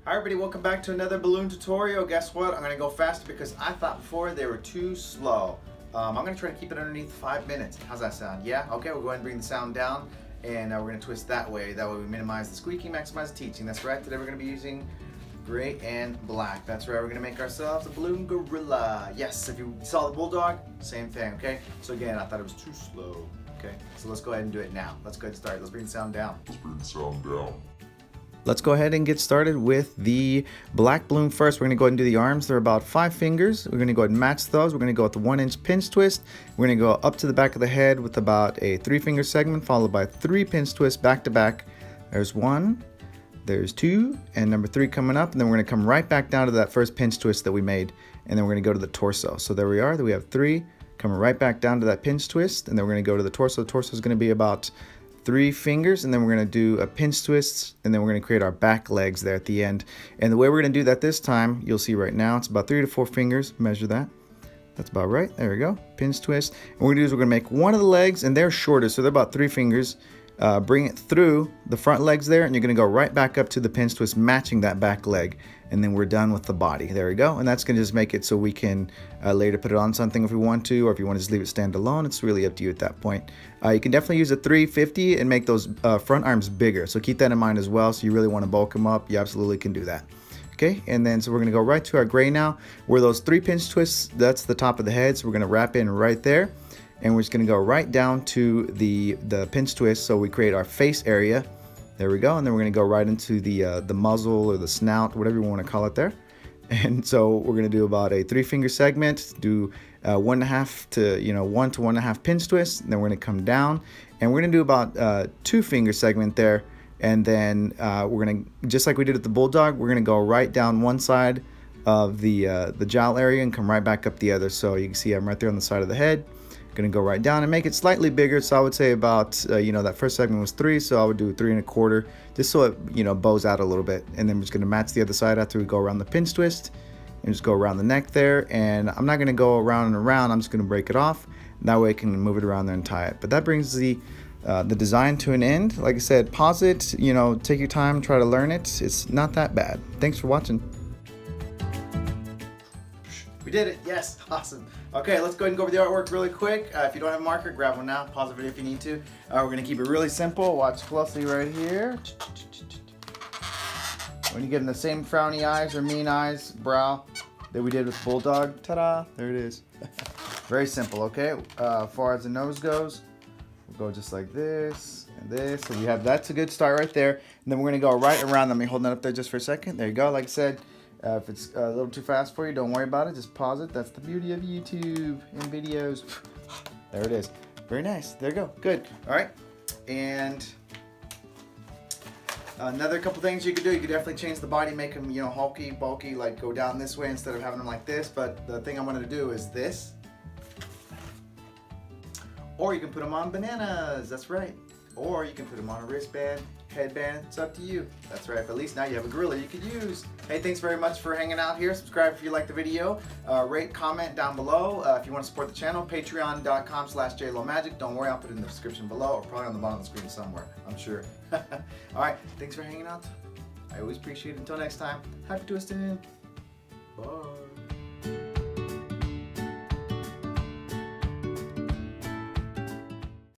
Hi everybody, welcome back to another balloon tutorial. Guess what? I'm going to go faster because I thought before they were too slow. I'm going to try to keep it underneath 5 minutes. How's that sound? Yeah? Okay, we'll go ahead and bring the sound down and we're going to twist that way. That way we minimize the squeaking, maximize the teaching. That's right. Today we're going to be using gray and black. That's right. We're going to make ourselves a balloon gorilla. Yes, if you saw the bulldog, same thing, okay? So again, I thought it was too slow. Okay, so let's go ahead and do it now. Let's go ahead and start. Let's bring the sound down. Let's go ahead and get started with the black balloon first. We're going to go ahead and do the arms. They're about 5 fingers. We're going to go ahead and match those. We're going to go with the 1-inch pinch twist. We're going to go up to the back of the head with about a 3-finger segment followed by 3 pinch twists back to back. There's 1, there's 2, and number 3 coming up. And then we're going to come right back down to that first pinch twist that we made. And then we're going to go to the torso. So there we are. We have 3 coming right back down to that pinch twist. And then we're going to go to the torso. The torso is going to be about 3 fingers, and then we're going to do a pinch twist, and then we're going to create our back legs there at the end. And the way we're going to do that this time, you'll see right now, it's about 3 to 4 fingers. Measure that. That's about right. There we go. Pinch twist. And what we're going to do is we're going to make one of the legs, and they're shorter, so they're about 3 fingers. Bring it through the front legs there, and you're going to go right back up to the pinch twist, matching that back leg. And then we're done with the body. There we go. And that's going to just make it so we can later put it on something if we want to, or if you want to just leave it stand alone. It's really up to you at that point. You can definitely use a 350 and make those front arms bigger. So keep that in mind as well. So you really want to bulk them up, you absolutely can do that. Okay, and then so we're going to go right to our gray now, where those 3 pinch twists, that's the top of the head. So we're going to wrap in right there. And we're just going to go right down to the pinch twist, so we create our face area. There we go. And then we're going to go right into the muzzle or the snout, whatever you want to call it there. And so we're going to do about a 3-finger segment, do 1.5 to 1 to 1.5 pinch twists. And then we're going to come down, and we're going to do about 2-finger segment there. And then we're going to, just like we did with the bulldog, we're going to go right down one side of the jowl area and come right back up the other. So you can see I'm right there on the side of the head. Going to go right down and make it slightly bigger. So I would say about that first segment was 3, so I would do 3 1/4, just so it bows out a little bit. And then we're just going to match the other side after we go around the pinch twist and just go around the neck there. And I'm not going to go around and around, I'm just going to break it off. That way I can move it around there and tie it. But that brings the design to an end. Like I said, pause it, take your time, try to learn it. It's not that bad. Thanks for watching. We did it, yes, awesome. Okay, let's go ahead and go over the artwork really quick. If you don't have a marker, grab one now. Pause the video if you need to. We're gonna keep it really simple. Watch closely right here. When you get in the same frowny eyes or mean eyes, brow that we did with Bulldog, ta-da, there it is. Very simple, okay? As far as the nose goes, we'll go just like this and this. So we have, that's a good start right there. And then we're gonna go right around them. Let me hold that up there just for a second. There you go, like I said. If it's a little too fast for you, don't worry about it. Just pause it. That's the beauty of YouTube and videos. There it is. Very nice. There you go. Good. All right. And another couple things you could do. You could definitely change the body, make them, hulky, bulky, like go down this way instead of having them like this. But the thing I wanted to do is this. Or you can put them on bananas. That's right. Or you can put them on a wristband, headband. It's up to you. That's right. But at least now you have a gorilla you could use. Hey, thanks very much for hanging out here. Subscribe if you like the video. Rate, comment down below. If you want to support the channel, patreon.com/jlomagic. Don't worry, I'll put it in the description below or probably on the bottom of the screen somewhere, I'm sure. All right. Thanks for hanging out. I always appreciate it. Until next time, happy twisting. Bye.